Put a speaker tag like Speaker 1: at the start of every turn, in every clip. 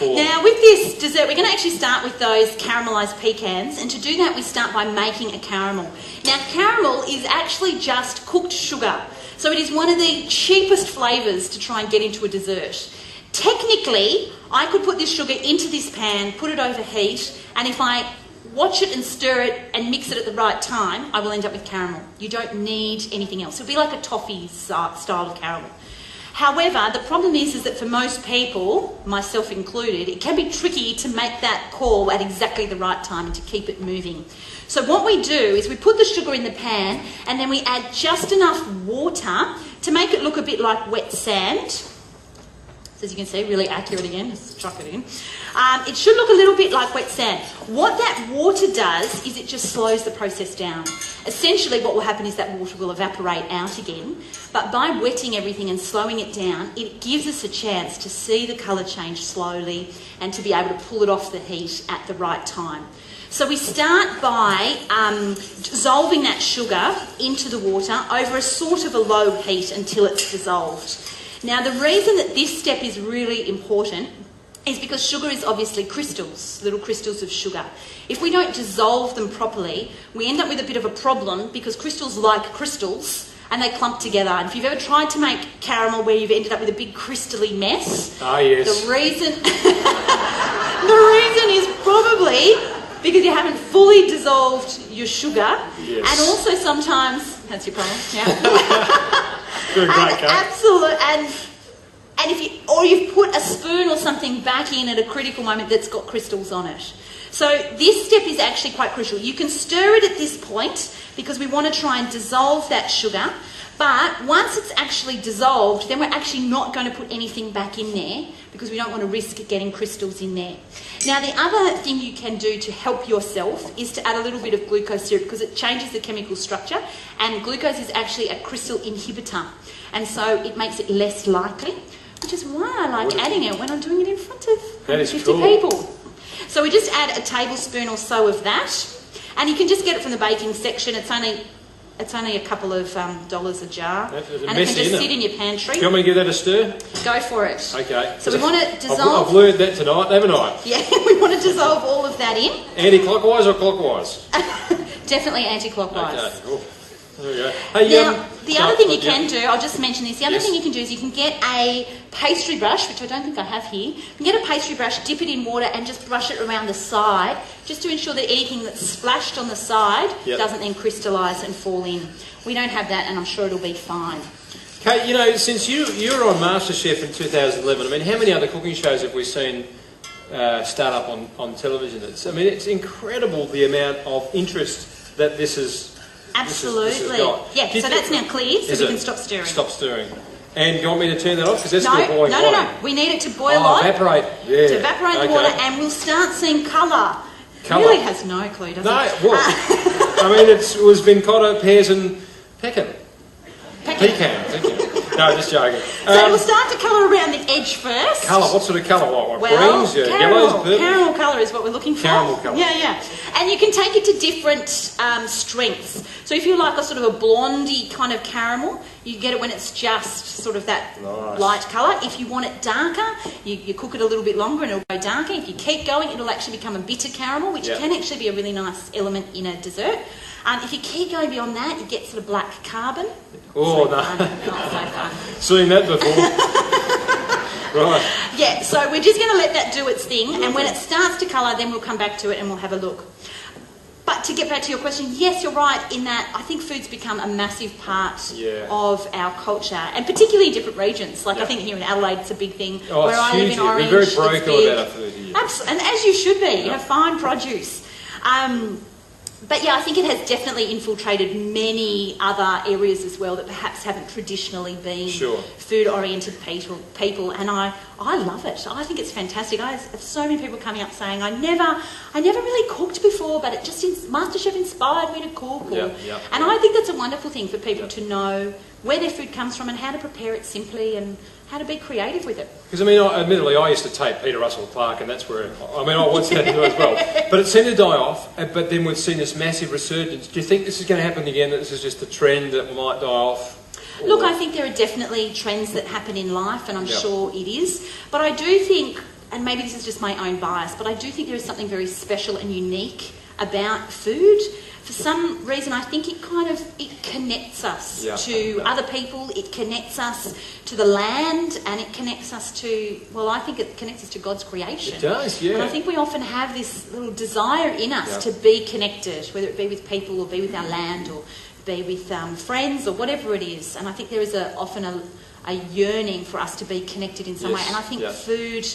Speaker 1: Now with this dessert, we're going to actually start with those caramelised pecans, and to do that we start by making a caramel. Now caramel is actually just cooked sugar, so it is one of the cheapest flavours to try and get into a dessert. Technically, I could put this sugar into this pan, put it over heat, and if I watch it and stir it and mix it at the right time, I will end up with caramel. You don't need anything else. It'll be like a toffee style of caramel. However, the problem is that for most people, myself included, it can be tricky to make that call at exactly the right time and to keep it moving. So what we do is we put the sugar in the pan and then we add just enough water to make it look a bit like wet sand. So as you can see, really accurate again, just chuck it in. It should look a little bit like wet sand. What that water does is it just slows the process down. Essentially what will happen is that water will evaporate out again, but by wetting everything and slowing it down, it gives us a chance to see the colour change slowly and to be able to pull it off the heat at the right time. So we start by dissolving that sugar into the water over a sort of a low heat until it's dissolved. Now the reason that this step is really important is because sugar is obviously crystals, little crystals of sugar. If we don't dissolve them properly, we end up with a bit of a problem because crystals like crystals and they clump together. And if you've ever tried to make caramel where you've ended up with a big crystally mess,
Speaker 2: yes.
Speaker 1: the reason is probably because you haven't fully dissolved your sugar.
Speaker 2: Yes.
Speaker 1: And also sometimes, that's your problem, yeah.
Speaker 2: Good, great, Kate.
Speaker 1: Absolutely, and if you've put a spoon or something back in at a critical moment that's got crystals on it. So this step is actually quite crucial. You can stir it at this point because we want to try and dissolve that sugar. But once it's actually dissolved, then we're actually not going to put anything back in there because we don't want to risk getting crystals in there. Now, the other thing you can do to help yourself is to add a little bit of glucose syrup because it changes the chemical structure, and glucose is actually a crystal inhibitor, and so it makes it less likely, which is why I like adding it when I'm doing it in front of 50 people. So we just add a tablespoon or so of that, and you can just get it from the baking section. It's only a couple of dollars a jar, and it can just sit in your pantry.
Speaker 2: Do you want me to give that a stir?
Speaker 1: Go for it.
Speaker 2: Okay.
Speaker 1: So we want to dissolve...
Speaker 2: I've learned that tonight, haven't I?
Speaker 1: Yeah, we want to dissolve all of that in.
Speaker 2: Anti-clockwise or clockwise?
Speaker 1: Definitely anti-clockwise.
Speaker 2: Okay. Oh, there we go. Hey,
Speaker 1: now, the other thing you can do, I'll just mention this, the other thing you can do is you can get a pastry brush, which I don't think I have here. You can get a pastry brush, dip it in water and just brush it around the side, just to ensure that anything that's splashed on the side doesn't then crystallise and fall in. We don't have that, and I'm sure it'll be fine.
Speaker 2: Kate, you know, since you were on MasterChef in 2011, I mean, how many other cooking shows have we seen start up on television? It's incredible the amount of interest that this is.
Speaker 1: Absolutely.
Speaker 2: This has got.
Speaker 1: Yeah, so that's now cleared, so we can stop stirring.
Speaker 2: Stop stirring. And you want me to turn that off? Because that's still boiling.
Speaker 1: No. We need it to boil on.
Speaker 2: Evaporate. Yeah.
Speaker 1: To evaporate the water, and we'll start seeing colour. Really has no clue, does it?
Speaker 2: No, well, I mean, it was vincotta, pears and pecan. Pecan, thank you. No, just joking.
Speaker 1: So we'll start to colour around the edge first.
Speaker 2: Colour, what sort of colour? What
Speaker 1: well,
Speaker 2: greens,
Speaker 1: caramel,
Speaker 2: yellows, purple?
Speaker 1: Caramel colour is what we're looking for.
Speaker 2: Caramel colour.
Speaker 1: Yeah. And you can take it to different strengths. So if you like a sort of a blondie kind of caramel, you get it when it's just sort of that light colour. If you want it darker, you cook it a little bit longer and it'll go darker. If you keep going, it'll actually become a bitter caramel, which can actually be a really nice element in a dessert. If you keep going beyond that, you get sort of black carbon.
Speaker 2: Oh, no.
Speaker 1: Not so fun.
Speaker 2: Seen that before. Right.
Speaker 1: Yeah, so we're just going to let that do its thing, and when it starts to colour, then we'll come back to it and we'll have a look. But to get back to your question, yes, you're right in that I think food's become a massive part of our culture, and particularly in different regions. Like I think here in Adelaide, it's a big thing.
Speaker 2: Oh,
Speaker 1: where I live in Orange,
Speaker 2: we're very parochial about our food here.
Speaker 1: Absolutely, and as you should be. You have fine produce. But yeah, I think it has definitely infiltrated many other areas as well that perhaps haven't traditionally been food-oriented people, and I love it. I think it's fantastic. I have so many people coming up saying, I never really cooked before, but it just MasterChef inspired me to cook. And I think that's a wonderful thing for people to know where their food comes from and how to prepare it simply and how to be creative with it.
Speaker 2: Because, I mean, admittedly, I used to tape Peter Russell Clark, and that's where, I once had to do as well. But it seemed to die off, but then we've seen this massive resurgence. Do you think this is going to happen again, that this is just a trend that might die off? Or...
Speaker 1: Look, I think there are definitely trends that happen in life, and I'm sure it is. But I do think and maybe this is just my own bias, but I do think there is something very special and unique about food. For some reason, I think it connects us to other people, it connects us to the land, and it connects us to, well, I think it connects us to God's creation.
Speaker 2: It does, yeah.
Speaker 1: And I think we often have this little desire in us to be connected, whether it be with people or be with our land or be with friends or whatever it is. And I think there is often a yearning for us to be connected in some way. And I think food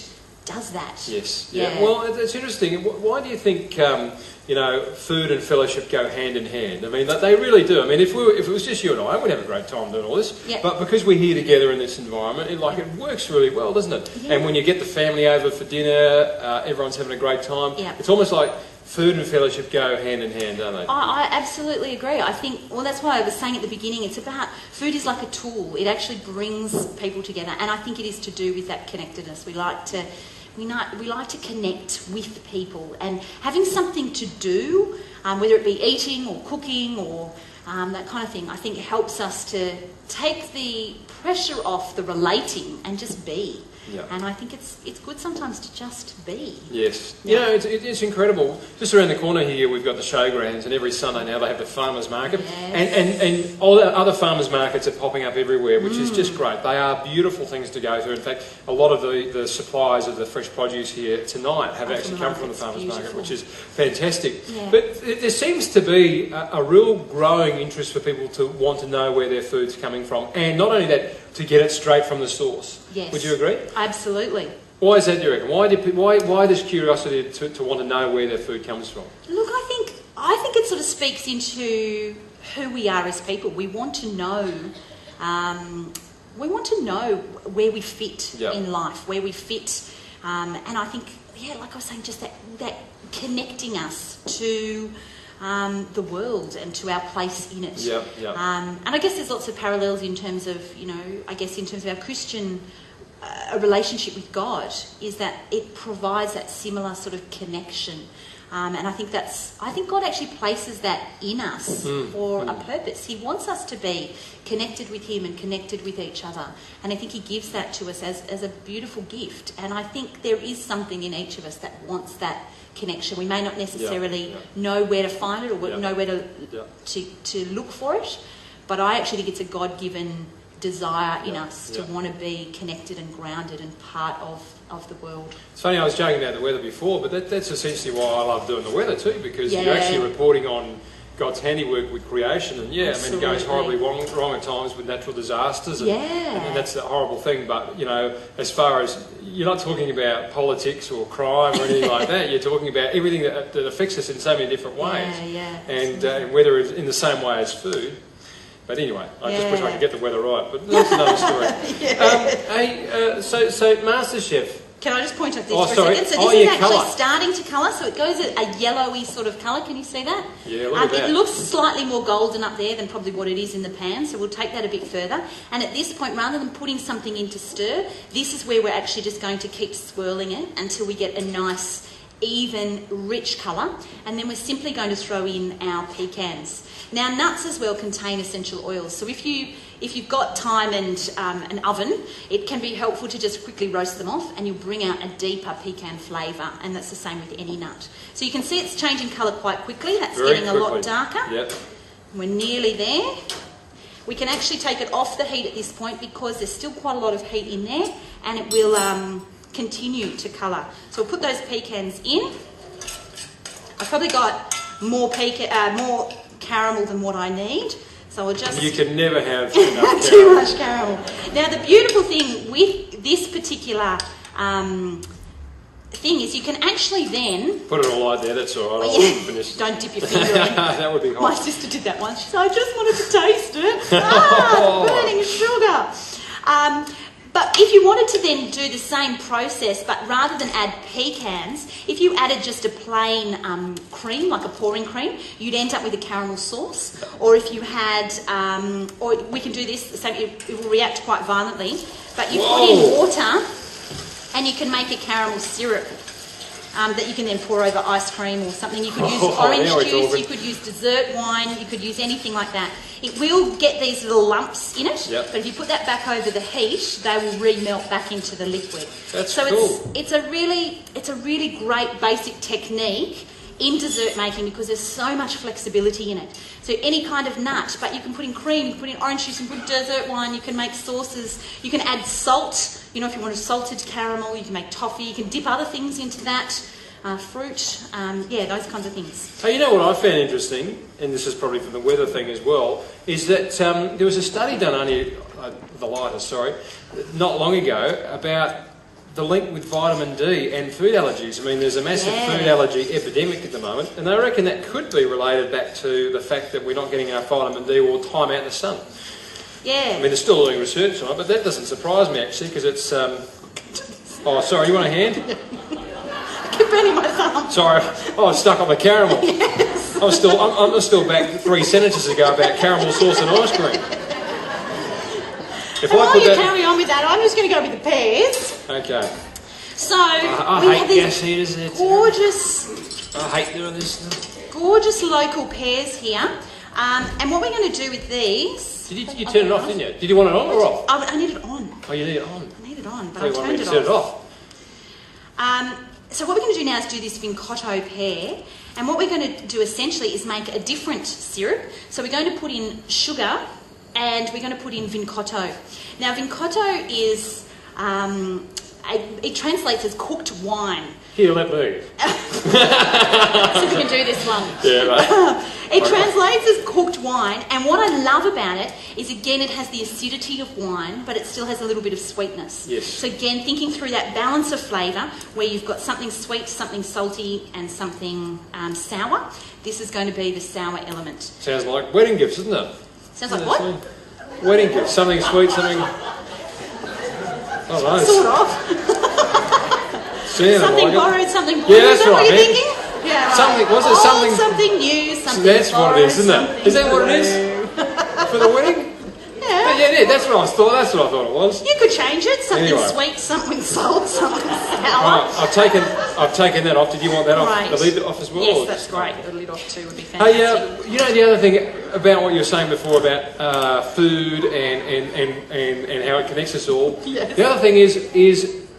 Speaker 1: does that.
Speaker 2: Yes. Yeah. Well, it's interesting. Why do you think food and fellowship go hand in hand? I mean, they really do. I mean, if it was just you and I, we'd have a great time doing all this. Yeah. But because we're here together in this environment, it works really well, doesn't it? Yeah. And when you get the family over for dinner, everyone's having a great time. Yeah. It's almost like food and fellowship go hand in hand, don't they?
Speaker 1: I absolutely agree. I think, well, that's why I was saying at the beginning, it's about, food is like a tool. It actually brings people together. And I think it is to do with that connectedness. We like to connect with people, and having something to do, whether it be eating or cooking or that kind of thing, I think helps us to take the pressure off the relating and just be. Yeah. And I think it's good sometimes to just be.
Speaker 2: Yes. Yeah. It's incredible. Just around the corner here, we've got the showgrounds, and every Sunday now they have the farmers market. Yes. And all the other farmers markets are popping up everywhere, which is just great. They are beautiful things to go through. In fact, a lot of the supplies of the fresh produce here tonight have actually come from the farmers market, which is fantastic. Yeah. But there seems to be a real growing interest for people to want to know where their food's coming from, and not only that, to get it straight from the source. Yes. Would you agree?
Speaker 1: Absolutely.
Speaker 2: Why is that, do you reckon? Why this curiosity to want to know where their food comes from?
Speaker 1: Look, I think it sort of speaks into who we are as people. We want to know where we fit in life, where we fit, and I think, like I was saying, just that connecting us to the world and to our place in it. And I guess there's lots of parallels in terms of, our Christian relationship with God, is that it provides that similar sort of connection. And I think God actually places that in us for a purpose. He wants us to be connected with Him and connected with each other. And I think He gives that to us as a beautiful gift. And I think there is something in each of us that wants that connection. We may not necessarily know where to find it or know where to look for it, but I actually think it's a God-given desire in us to want to be connected and grounded and part of the world.
Speaker 2: It's funny, I was joking about the weather before, but that's essentially why I love doing the weather too, because you're actually reporting on God's handiwork with creation, and it goes horribly wrong at times with natural disasters, and that's the horrible thing. But as far as, you're not talking about politics or crime or anything like that, you're talking about everything that affects us in so many different ways, and whether it's in the same way as food. But anyway, I just wish I could get the weather right, but that's another story. So MasterChef.
Speaker 1: Can I just point out this for a second? So this is actually starting to colour, so it goes a yellowy sort of colour. Can you see that?
Speaker 2: Yeah, look at that.
Speaker 1: It looks slightly more golden up there than probably what it is in the pan, so we'll take that a bit further. And at this point, rather than putting something in to stir, this is where we're actually just going to keep swirling it until we get a nice, even, rich colour. And then we're simply going to throw in our pecans. Now, nuts as well contain essential oils, so if you've got time and an oven, it can be helpful to just quickly roast them off, and you'll bring out a deeper pecan flavour, and that's the same with any nut. So you can see it's changing colour quite quickly. That's getting a lot darker. Yep. We're nearly there. We can actually take it off the heat at this point because there's still quite a lot of heat in there, and it will continue to colour. So we'll put those pecans in. I've probably got more caramel than what I need, so I'll just...
Speaker 2: You can never have enough
Speaker 1: too much caramel. Now, the beautiful thing with this particular thing is you can actually then...
Speaker 2: Put it all right there, that's all right.
Speaker 1: Don't dip your finger in.
Speaker 2: That would be hot.
Speaker 1: My sister did that once. She said, I just wanted to taste it. Burning sugar. But if you wanted to then do the same process, but rather than add pecans, if you added just a plain cream, like a pouring cream, you'd end up with a caramel sauce. Or if you had, or we can do this, the same, it will react quite violently, but you put in water and you can make a caramel syrup that you can then pour over ice cream or something. You could use orange juice, you could use dessert wine, you could use anything like that. It will get these little lumps in it,
Speaker 2: Yep.
Speaker 1: but if you put that back over the heat, they will remelt back into the liquid.
Speaker 2: That's
Speaker 1: so
Speaker 2: cool.
Speaker 1: it's a really great basic technique in dessert making because there's so much flexibility in it. So any kind of nut, but you can put in cream, you can put in orange juice, you can put dessert wine, you can make sauces, you can add salt. You know, if you want a salted caramel, you can make toffee, you can dip other things into that, fruit, yeah, those kinds of things.
Speaker 2: Hey, you know what I found interesting, and this is probably from the weather thing as well, is that there was a study done not long ago about the link with vitamin D and food allergies. I mean, there's a massive food allergy epidemic at the moment, and they reckon that could be related back to the fact that we're not getting enough vitamin D or time out in the sun.
Speaker 1: Yeah.
Speaker 2: I mean, they're still doing research on it, but that doesn't surprise me actually, because it's... Oh, sorry, you want a hand?
Speaker 1: Keep bending my thumb.
Speaker 2: Sorry, I was stuck on the caramel.
Speaker 1: Yes.
Speaker 2: I'm still back 3 sentences ago about caramel sauce and ice cream.
Speaker 1: If while you carry on with that, I'm just going to go with the pears.
Speaker 2: Okay.
Speaker 1: So
Speaker 2: I
Speaker 1: we
Speaker 2: hate
Speaker 1: have these
Speaker 2: gas heaters.
Speaker 1: gorgeous.
Speaker 2: I hate doing this stuff.
Speaker 1: Gorgeous local pears here, and what we're going to do with these.
Speaker 2: Did you turn it off, didn't you? Did you want it on or off?
Speaker 1: I need it on.
Speaker 2: Oh, you need it on.
Speaker 1: I need it on, but
Speaker 2: I
Speaker 1: I turned it off.
Speaker 2: Set it off.
Speaker 1: So what we're going to do now is do this vincotto pear, and what we're going to do essentially is make a different syrup. So we're going to put in sugar, and we're going to put in vincotto. Now vincotto is, it translates as cooked wine.
Speaker 2: Here, let me.
Speaker 1: So we can do this one.
Speaker 2: Yeah, right.
Speaker 1: It translates as cooked wine, and what I love about it is, again, it has the acidity of wine, but it still has a little bit of sweetness.
Speaker 2: Yes.
Speaker 1: So again, thinking through that balance of flavour, where you've got something sweet, something salty, and something sour, this is going to be the sour element.
Speaker 2: Sounds like wedding gifts, doesn't it?
Speaker 1: Sounds like what?
Speaker 2: Wedding gifts. Something sweet, something... Oh, nice.
Speaker 1: Sort of. Something borrowed, something blue.
Speaker 2: Yeah, that's
Speaker 1: is that
Speaker 2: right,
Speaker 1: what you're
Speaker 2: man.
Speaker 1: thinking? Yeah, right.
Speaker 2: Something, was it
Speaker 1: Old,
Speaker 2: something...
Speaker 1: something new, something
Speaker 2: That's
Speaker 1: borrowed,
Speaker 2: what it is, isn't it? Is that what it is? For the wedding?
Speaker 1: Yeah.
Speaker 2: Yeah, that's what I thought. That's what I thought it was.
Speaker 1: You could change it. Something
Speaker 2: Anyway.
Speaker 1: sweet, something salt, something sour.
Speaker 2: Right, I've taken that off. Did you want that off?
Speaker 1: Right.
Speaker 2: The lid off as well?
Speaker 1: Yes,
Speaker 2: or
Speaker 1: that's
Speaker 2: just-
Speaker 1: great. The lid off too would be fantastic.
Speaker 2: Hey, you know the other thing about what you were saying before about food and how it connects us all?
Speaker 1: Yes.
Speaker 2: The other thing is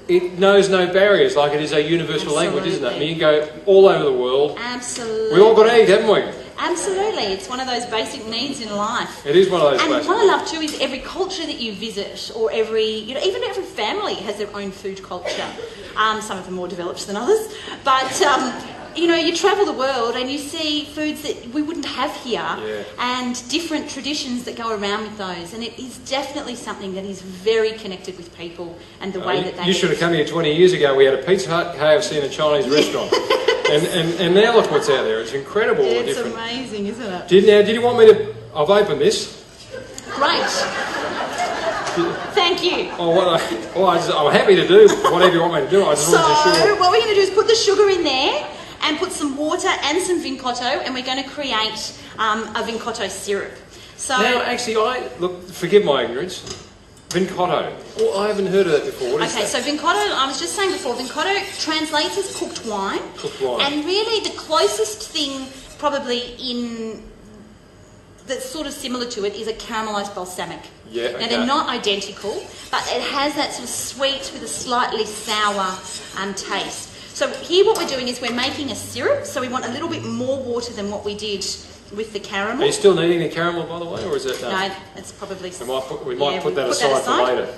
Speaker 2: it knows no barriers, like it is a universal language, isn't it? I mean, you can go all over the world.
Speaker 1: Absolutely.
Speaker 2: We all got to eat, haven't we?
Speaker 1: Absolutely. It's one of those basic needs in life.
Speaker 2: It is one of those
Speaker 1: And
Speaker 2: basic
Speaker 1: what I love too is every culture that you visit, or even every family has their own food culture. Some of them more developed than others. But, you travel the world and you see foods that we wouldn't have here, and different traditions that go around with those. And it is definitely something that is very connected with people and the way that they
Speaker 2: You should have come here 20 years ago. We had a Pizza Hut, KFC and a Chinese restaurant. And now look what's out there. It's incredible.
Speaker 1: It's amazing, isn't it?
Speaker 2: Did you want me to... I've opened this.
Speaker 1: Great. Thank you.
Speaker 2: I'm happy to do whatever you want me to do. I just wasn't
Speaker 1: So
Speaker 2: sure.
Speaker 1: what we're going to do is put the sugar in there and put some water and some vincotto, and we're going to create a vincotto syrup. So
Speaker 2: Now, actually, forgive my ignorance. Vincotto. Well, I haven't heard of that before. What is
Speaker 1: okay,
Speaker 2: that?
Speaker 1: so vincotto, I was just saying before, vincotto translates as cooked wine.
Speaker 2: Cooked wine.
Speaker 1: And really the closest thing probably that's sort of similar to it is a caramelised balsamic.
Speaker 2: Yeah, okay.
Speaker 1: Now they're not identical, but it has that sort of sweet with a slightly sour taste. So here what we're doing is we're making a syrup, so we want a little bit more water than what we did with the caramel.
Speaker 2: Are you still needing the caramel, by the way, or is it...
Speaker 1: No, it's probably...
Speaker 2: We might put that aside for later.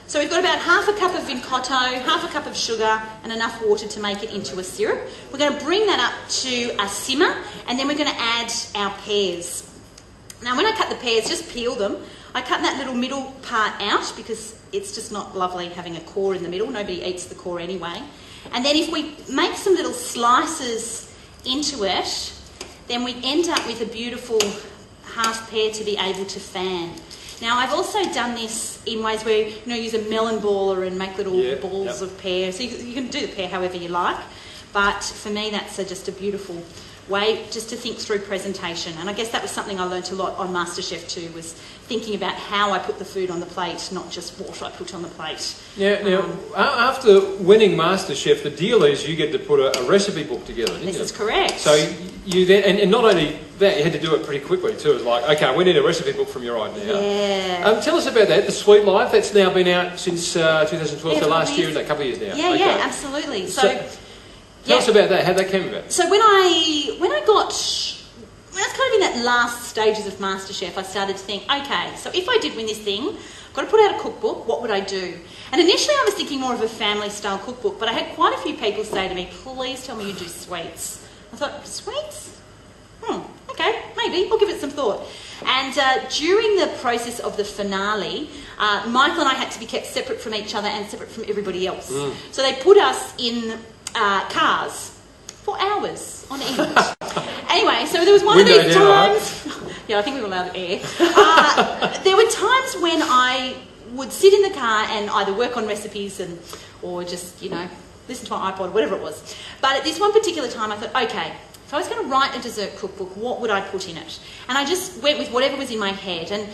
Speaker 1: So we've got about half a cup of vincotto, half a cup of sugar, and enough water to make it into a syrup. We're going to bring that up to a simmer, and then we're going to add our pears. Now when I cut the pears, just peel them. I cut that little middle part out because it's just not lovely having a core in the middle. Nobody eats the core anyway. And then if we make some little slices into it, then we end up with a beautiful half pear to be able to fan. Now I've also done this in ways where use a melon baller and make little balls of pear. So you can do the pear however you like, but for me that's just a beautiful way just to think through presentation. And I guess that was something I learnt a lot on MasterChef too, was thinking about how I put the food on the plate, not just what I put on the plate.
Speaker 2: Yeah, now, after winning MasterChef, the deal is you get to put a recipe book together, didn't you?
Speaker 1: This is correct.
Speaker 2: So you then, and not only that, you had to do it pretty quickly too. It's like, okay, we need a recipe book from your right now.
Speaker 1: Yeah.
Speaker 2: Tell us about that, The Sweet Life. That's now been out since 2012, so last year, a couple of years now.
Speaker 1: Yeah,
Speaker 2: okay.
Speaker 1: yeah, absolutely. So
Speaker 2: tell us about that, how that came about.
Speaker 1: So when I was kind of in that last stages of MasterChef, I started to think, okay, so if I did win this thing, I've got to put out a cookbook, what would I do? And initially I was thinking more of a family-style cookbook, but I had quite a few people say to me, please tell me you do sweets. I thought, sweets? Okay, maybe, I'll give it some thought. And during the process of the finale, Michael and I had to be kept separate from each other and separate from everybody else. So they put us in cars for hours on end. Anyway, so there was one of these times... Yeah, I think we were allowed air. There were times when I would sit in the car and either work on recipes or just, listen to my iPod, whatever it was. But at this one particular time, I thought, okay, if I was going to write a dessert cookbook, what would I put in it? And I just went with whatever was in my head. And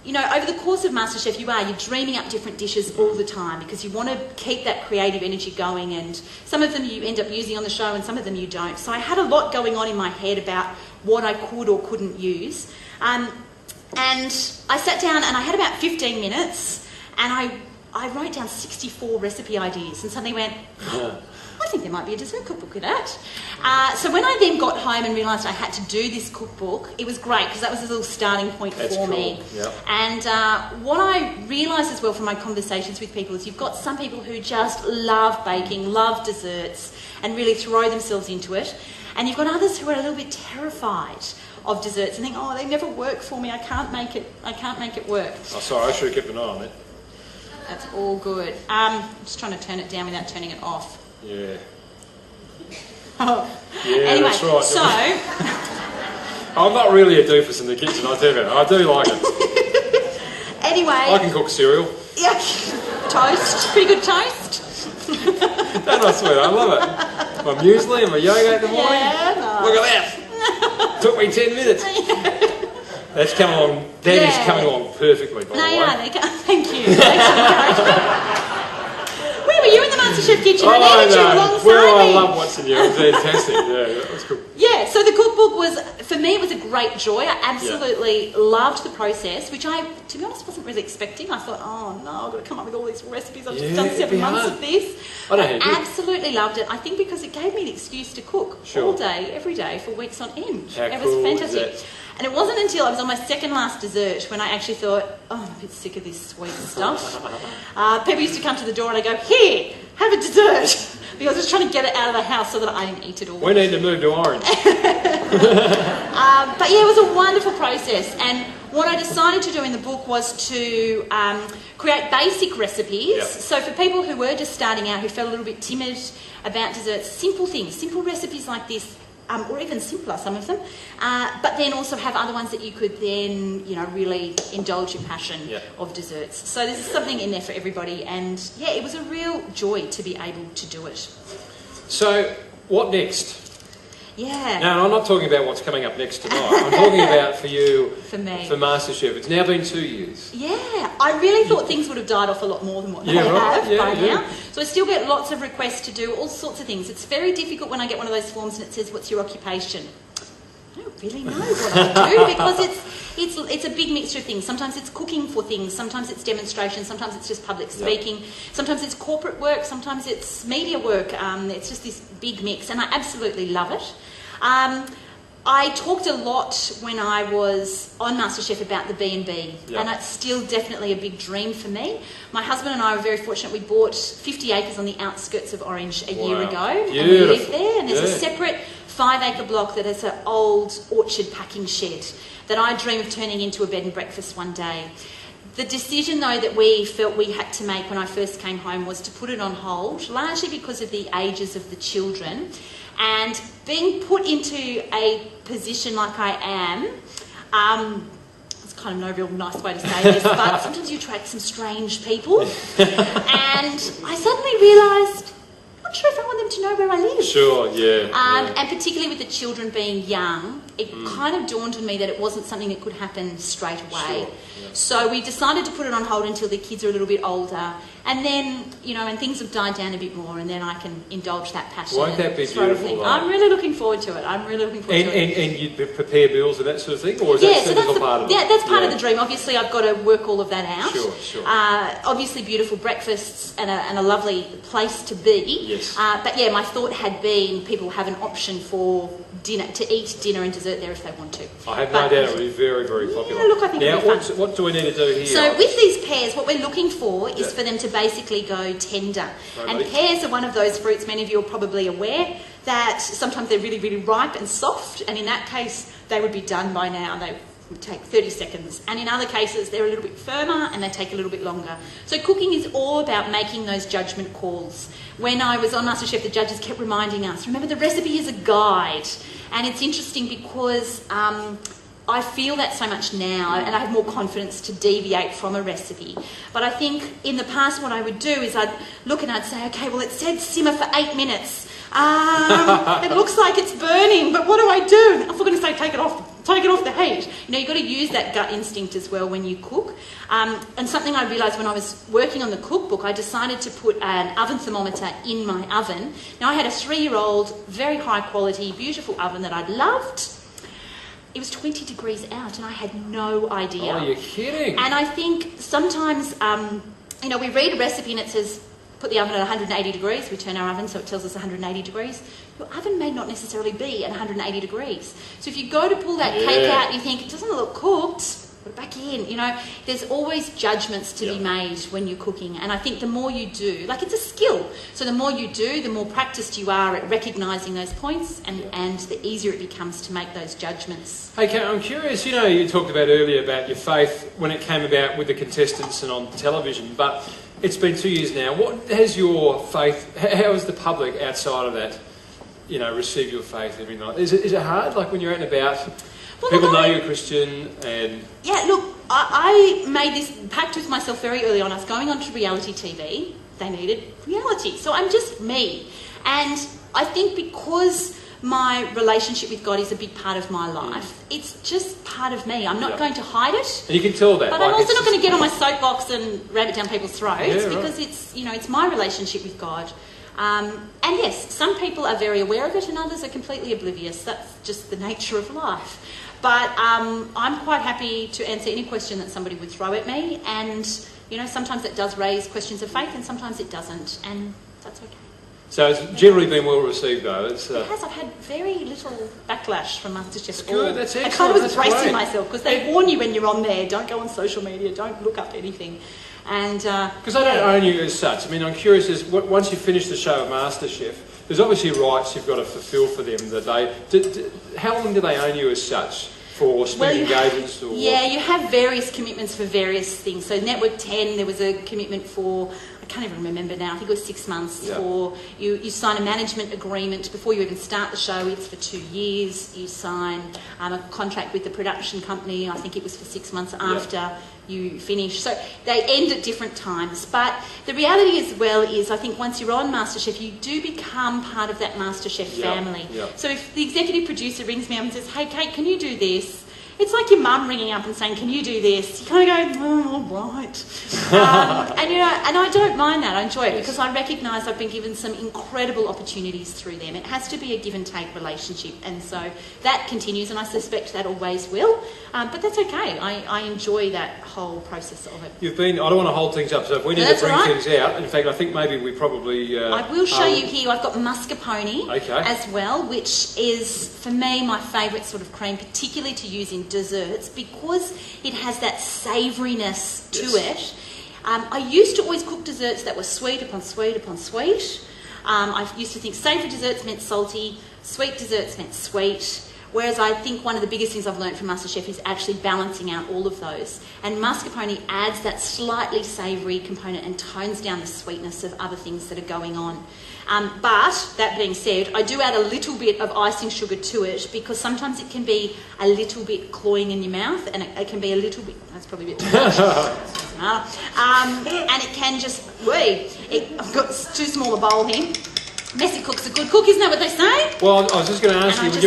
Speaker 1: over the course of MasterChef, you're dreaming up different dishes all the time because you want to keep that creative energy going, and some of them you end up using on the show and some of them you don't. So I had a lot going on in my head about what I could or couldn't use. And I sat down and I had about 15 minutes and I wrote down 64 recipe ideas and suddenly went, I think there might be a dessert cookbook of that. So when I then got home and realised I had to do this cookbook, it was great because that was a little starting point for me.
Speaker 2: Yep.
Speaker 1: And what I realised as well from my conversations with people is you've got some people who just love baking, love desserts, and really throw themselves into it. And you've got others who are a little bit terrified of desserts and think, oh, they never work for me, I can't make it work.
Speaker 2: Oh, sorry, I should have kept an eye on it.
Speaker 1: That's all good. I'm just trying to turn it down without turning it off.
Speaker 2: Yeah.
Speaker 1: Oh.
Speaker 2: Yeah,
Speaker 1: anyway,
Speaker 2: that's right.
Speaker 1: So...
Speaker 2: I'm not really a doofus in the kitchen, I tell you. I do like it.
Speaker 1: Anyway...
Speaker 2: I can cook cereal.
Speaker 1: Yeah. Toast. Pretty good toast.
Speaker 2: Don't I swear, I love it. My muesli and my yogurt in the morning.
Speaker 1: Yeah, nice.
Speaker 2: Look at that. Took me 10 minutes. That's coming along. That is coming along perfectly, by the way.
Speaker 1: Thank you. Thanks for encouragement. Where were you in the MasterChef kitchen? I needed you alongside
Speaker 2: well,
Speaker 1: me.
Speaker 2: I love watching you. It was fantastic. Yeah, that was cool.
Speaker 1: Yeah, so the cookbook was, for me, it was a great joy. I absolutely loved the process, which I, to be honest, wasn't really expecting. I thought, oh no, I've got to come up with all these recipes. I've just done 7 months of this. I absolutely loved it. I think because it gave me an excuse to cook all day, every day, for weeks on end. It was fantastic. And it wasn't until I was on my second last dessert when I actually thought, oh, I'm a bit sick of this sweet stuff. People used to come to the door and I'd go, here, have a dessert. Because I was just trying to get it out of the house so that I didn't eat it all.
Speaker 2: We need to move to Orange.
Speaker 1: But yeah, it was a wonderful process. And what I decided to do in the book was to create basic recipes.
Speaker 2: Yep.
Speaker 1: So for people who were just starting out, who felt a little bit timid about desserts, simple things, simple recipes like this, or even simpler, some of them, but then also have other ones that you could then, really indulge your passion of desserts. So there's something in there for everybody, and yeah, it was a real joy to be able to do it.
Speaker 2: So, what next?
Speaker 1: Yeah.
Speaker 2: No, I'm not talking about what's coming up next tonight. I'm talking about for you,
Speaker 1: for me,
Speaker 2: for MasterChef. It's now been 2 years.
Speaker 1: Yeah, I really thought things would have died off a lot more than what they have by now. So I still get lots of requests to do all sorts of things. It's very difficult when I get one of those forms and it says, "What's your occupation?" I don't really know what I do because it's a big mixture of things. Sometimes it's cooking for things, sometimes it's demonstrations, sometimes it's just public speaking, sometimes it's corporate work, sometimes it's media work. It's just this big mix, and I absolutely love it. I talked a lot when I was on MasterChef about the B&B, and it's still definitely a big dream for me. My husband and I were very fortunate. We bought 50 acres on the outskirts of Orange a year ago, and we live there, and there's a separate 5-acre block that is an old orchard packing shed that I dream of turning into a bed and breakfast one day. The decision, though, that we felt we had to make when I first came home was to put it on hold, largely because of the ages of the children. And being put into a position like I am, it's kind of no real nice way to say this, but sometimes you attract some strange people. And I suddenly realised, I'm not sure if I want them to know where I live. hours.
Speaker 2: Sure, yeah.
Speaker 1: And particularly with the children being young, it kind of dawned on me that it wasn't something that could happen straight away.
Speaker 2: Sure, yeah.
Speaker 1: So we decided to put it on hold until the kids are a little bit older. And then, and things have died down a bit more, and then I can indulge that passion.
Speaker 2: Won't that be beautiful, though?
Speaker 1: I'm really looking forward to it.
Speaker 2: And you prepare meals and that sort of thing? Or is that still part of it?
Speaker 1: Yeah, that's part of the dream. Obviously, I've got to work all of that out.
Speaker 2: Sure.
Speaker 1: Obviously, beautiful breakfasts and a lovely place to be.
Speaker 2: Yes.
Speaker 1: But yeah, my thought had been people have an option for dinner, to eat dinner and dessert there if they want to.
Speaker 2: I have no doubt it will be very, very popular.
Speaker 1: Yeah, look, I think
Speaker 2: now,
Speaker 1: it'll be fun.
Speaker 2: What do we need to do here?
Speaker 1: So with these pears, what we're looking for is for them to basically go tender.
Speaker 2: Right,
Speaker 1: and pears are one of those fruits, many of you are probably aware, that sometimes they're really, really ripe and soft, and in that case, they would be done by now. They would take 30 seconds. And in other cases, they're a little bit firmer and they take a little bit longer. So cooking is all about making those judgment calls. When I was on MasterChef, the judges kept reminding us, remember, the recipe is a guide. And it's interesting because I feel that so much now, and I have more confidence to deviate from a recipe. But I think in the past what I would do is I'd look and I'd say, okay, well, it said simmer for 8 minutes. It looks like it's burning, but what do I do? I'm going to say take it off the heat. You've got to use that gut instinct as well when you cook. And something I realised when I was working on the cookbook, I decided to put an oven thermometer in my oven. Now, I had a 3-year-old, very high quality, beautiful oven that I loved. It was 20 degrees out and I had no idea.
Speaker 2: Oh, you're kidding.
Speaker 1: And I think sometimes, we read a recipe and it says, put the oven at 180 degrees. We turn our oven so it tells us 180 degrees. Your oven may not necessarily be at 180 degrees. So if you go to pull that cake out and you think, it doesn't look cooked, put it back in. There's always judgments to be made when you're cooking. And I think the more you do, it's a skill. So the more you do, the more practiced you are at recognising those points and the easier it becomes to make those judgments.
Speaker 2: Hey, Kate, I'm curious, you talked about earlier about your faith when it came about with the contestants and on television, but it's been 2 years now. What has your faith, how has the public outside of that, receive your faith every night? Is it hard, when you're out and about? Well, people know you're a Christian and...
Speaker 1: Yeah, look, I made this pact with myself very early on. I was going on to reality TV. They needed reality. So I'm just me. And I think because my relationship with God is a big part of my life, it's just part of me. I'm not going to hide it.
Speaker 2: And you can tell that.
Speaker 1: But I'm also not going to get on my soapbox and ram it down people's throats because it's my relationship with God. And yes, some people are very aware of it and others are completely oblivious. That's just the nature of life. But I'm quite happy to answer any question that somebody would throw at me. And, sometimes it does raise questions of faith and sometimes it doesn't. And that's okay.
Speaker 2: So it's generally been well received, though. It
Speaker 1: has. I've had very little backlash from MasterChef.
Speaker 2: That's good. That's excellent.
Speaker 1: I kind of was bracing myself because they warn you when you're on there. Don't go on social media. Don't look up anything. And
Speaker 2: because I don't own you as such. I mean, I'm curious as once you finish the show of MasterChef, there's obviously rights you've got to fulfil for them. How long do they own you as such? For speaking engagements? Or
Speaker 1: yeah, you have various commitments for various things. So Network 10, there was a commitment for, I can't even remember now, I think it was 6 months. For you sign a management agreement before you even start the show, it's for 2 years. You sign a contract with the production company, I think it was for 6 months after you finish. So they end at different times. But the reality as well is I think once you're on MasterChef, you do become part of that MasterChef family. So if the executive producer rings me up and says, hey Kate, can you do this? It's like your mum ringing up and saying, can you do this? You kind of go, oh, all right. And I don't mind that. I enjoy it because I recognise I've been given some incredible opportunities through them. It has to be a give and take relationship. And so that continues and I suspect that always will. But that's okay. I enjoy that whole process of it.
Speaker 2: I don't want to hold things up, so if we need to bring things out, in fact, I think maybe we probably...
Speaker 1: I will show you here, I've got mascarpone as well, which is, for me, my favourite sort of cream, particularly to use in desserts, because it has that savouriness to it. I used to always cook desserts that were sweet upon sweet upon sweet. I used to think savoury desserts meant salty, sweet desserts meant sweet. Whereas I think one of the biggest things I've learned from MasterChef is actually balancing out all of those. And mascarpone adds that slightly savoury component and tones down the sweetness of other things that are going on. But, that being said, I do add a little bit of icing sugar to it because sometimes it can be a little bit cloying in your mouth and it can be a little bit... That's probably a bit too much. And it can just... I've got too small a bowl here. Messy cook's a good cook, isn't that what they say?
Speaker 2: Well, I was just going to ask you, would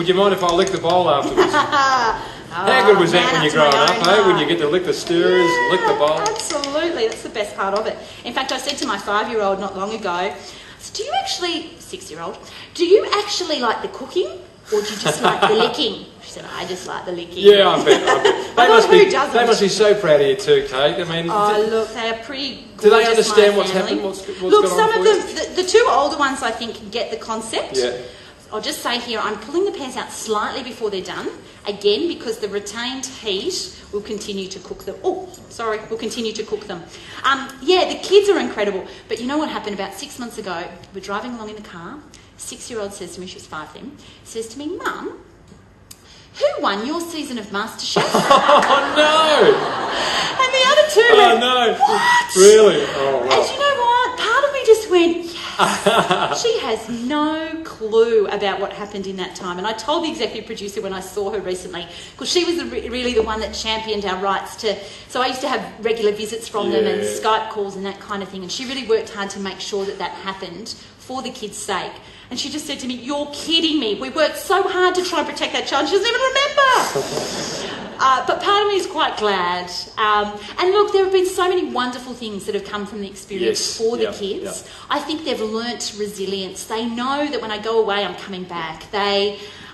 Speaker 2: you mind if I lick the bowl afterwards? How good was that when you're growing up, when you get to lick the stirrers, lick the bowl?
Speaker 1: Absolutely, that's the best part of it. In fact, I said to my 5-year-old not long ago, I said, do you actually, 6-year-old, do you actually like the cooking or do you just like the licking? She said, I just like the licking.
Speaker 2: Yeah, I bet. They must be so proud of you too, Kate. I mean,
Speaker 1: look, they are pretty gorgeous.
Speaker 2: Do they understand what's happened? What's
Speaker 1: look,
Speaker 2: gone
Speaker 1: some
Speaker 2: on
Speaker 1: of them, the 2 older ones, I think, get the concept.
Speaker 2: Yeah.
Speaker 1: I'll just say here, I'm pulling the pans out slightly before they're done, again, because the retained heat will continue to cook them. We'll continue to cook them. The kids are incredible. But you know what happened about 6 months ago? We're driving along in the car. 6-year-old says to me, she was 5 then, says to me, Mum, who won your season of MasterChef?
Speaker 2: Oh, no!
Speaker 1: And the other 2 went,
Speaker 2: no.
Speaker 1: What?
Speaker 2: Really? Oh, wow.
Speaker 1: And you know what? Part of me just went, yes. She has no clue about what happened in that time. And I told the executive producer when I saw her recently, because she was really the one that championed our rights to... So I used to have regular visits from them and Skype calls and that kind of thing. And she really worked hard to make sure that happened for the kids' sake. And she just said to me, you're kidding me. We worked so hard to try and protect that child. She doesn't even remember. But part of me is quite glad. And look, there have been so many wonderful things that have come from the experience for the kids.
Speaker 2: Yep.
Speaker 1: I think they've learnt resilience. They know that when I go away, I'm coming back.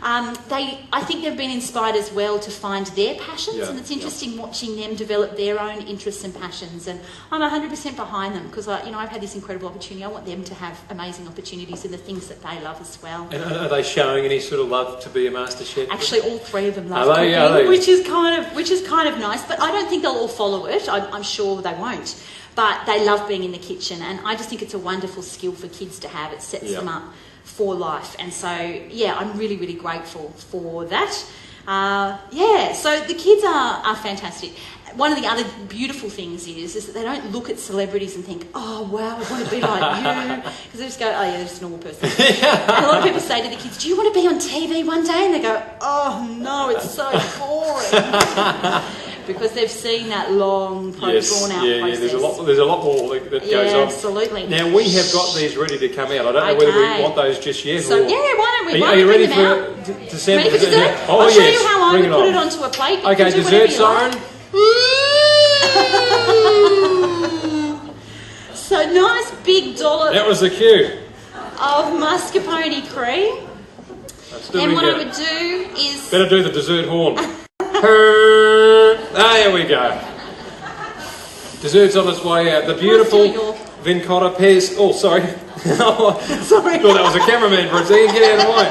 Speaker 1: I think they've been inspired as well to find their passions, and it's interesting watching them develop their own interests and passions. And I'm 100% behind them because I've had this incredible opportunity. I want them to have amazing opportunities in the things that they love as well.
Speaker 2: And are they showing any sort of love to be a master chef?
Speaker 1: Actually, all 3 of them love cooking, which is kind of nice. But I don't think they'll all follow it. I'm sure they won't. But they love being in the kitchen, and I just think it's a wonderful skill for kids to have. It sets them up for life. And so, I'm really, really grateful for that. So the kids are fantastic. One of the other beautiful things is that they don't look at celebrities and think, oh, wow, I want to be like you. Because they just go, oh, yeah, they're just a normal person. And a lot of people say to the kids, do you want to be on TV one day? And they go, oh, no, it's so boring. Because they've seen that long, drawn-out process.
Speaker 2: There's a lot more that goes on.
Speaker 1: Absolutely.
Speaker 2: Now, we have got these ready to come out. I don't know whether we want those just yet.
Speaker 1: So, why don't we?
Speaker 2: Are you ready to send
Speaker 1: ready for dessert?
Speaker 2: Oh,
Speaker 1: I'll show you how I would put it onto a plate.
Speaker 2: Okay, dessert siren.
Speaker 1: So, nice big dollop.
Speaker 2: That was the cue.
Speaker 1: Of mascarpone cream. And what I would do is...
Speaker 2: Better do the dessert horn. There we go. Dessert's on its way out. The beautiful Vincotta pears. Oh, sorry. Sorry. I thought that was a cameraman for a second. Get out of the way.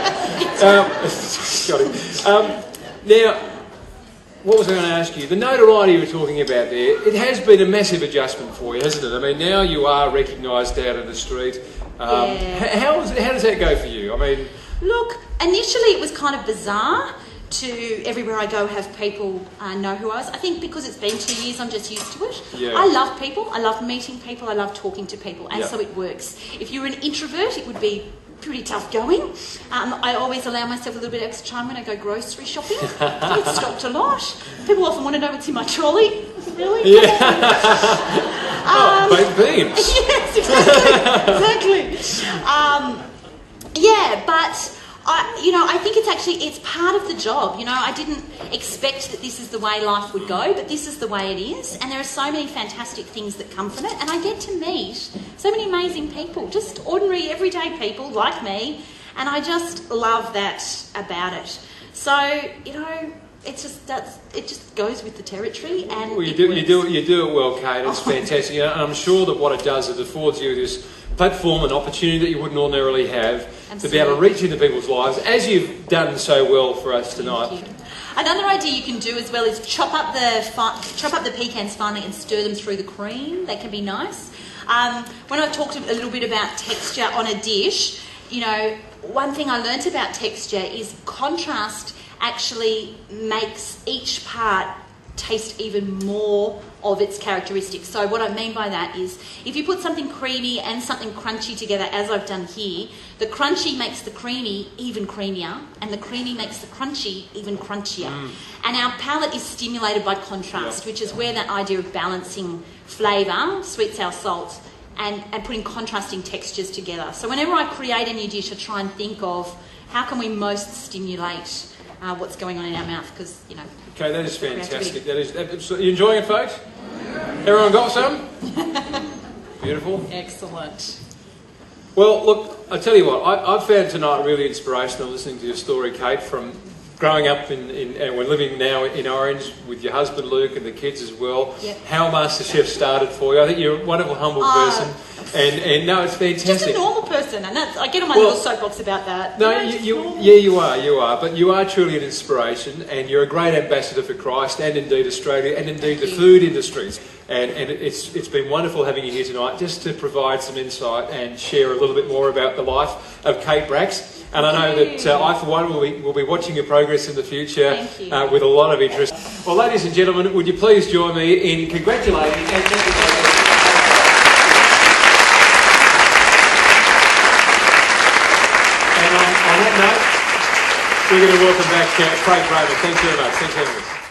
Speaker 2: Now, what was I going to ask you? The notoriety you were talking about there, it has been a massive adjustment for you, hasn't it? I mean, now you are recognised out in the street. How does that go for you? I mean...
Speaker 1: Look, initially it was kind of bizarre to everywhere I go have people know who I was. I think because it's been 2 years, I'm just used to it.
Speaker 2: Yeah.
Speaker 1: I love people. I love meeting people. I love talking to people. And so it works. If you're an introvert, it would be pretty tough going. I always allow myself a little bit of extra time when I go grocery shopping. It's stocked a lot. People often want to know what's in my trolley. Really?
Speaker 2: Yeah. Baked beans.
Speaker 1: Yes, exactly. But I think it's part of the job. I didn't expect that this is the way life would go, but this is the way it is. And there are so many fantastic things that come from it. And I get to meet so many amazing people, just ordinary, everyday people like me. And I just love that about it. So, it just goes with the territory. And
Speaker 2: well, you do it well, Kate. It's fantastic. And I'm sure that what it does is it affords you this platform and opportunity that you wouldn't ordinarily have. Absolutely. To be able to reach into people's lives, as you've done so well for us tonight.
Speaker 1: Thank you. Another idea you can do as well is chop up the pecans finely and stir them through the cream. They can be nice. When I talked a little bit about texture on a dish, one thing I learnt about texture is contrast actually makes each part taste even more of its characteristics. So what I mean by that is if you put something creamy and something crunchy together, as I've done here, the crunchy makes the creamy even creamier and the creamy makes the crunchy even crunchier. And our palate is stimulated by contrast, which is where that idea of balancing flavour, sweet, sour, salt, and putting contrasting textures together. So whenever I create a new dish, I try and think of how can we most stimulate what's going on in our mouth, because, you know...
Speaker 2: Okay, that is fantastic. That is absolutely... You enjoying it, folks? Everyone got some? Beautiful.
Speaker 1: Excellent.
Speaker 2: Well, look, I tell you what, I found tonight really inspirational listening to your story, Kate, from growing up and we're living now in Orange with your husband Luke and the kids as well.
Speaker 1: Yep.
Speaker 2: How MasterChef started for you. I think you're a wonderful, humble person. And no, it's fantastic.
Speaker 1: Just a normal person, and I get on my little soapbox about that.
Speaker 2: No, you are, but you are truly an inspiration, and you're a great ambassador for Christ, and indeed Australia, and indeed the food industries. And it's been wonderful having you here tonight, just to provide some insight and share a little bit more about the life of Kate Bracks. And I know that I, for one, will be watching your progress in the future with a lot of interest. Well, ladies and gentlemen, would you please join me in congratulating and thank you. On that note, we're going to welcome back Kate Bracks. Thanks very much. Thanks very much.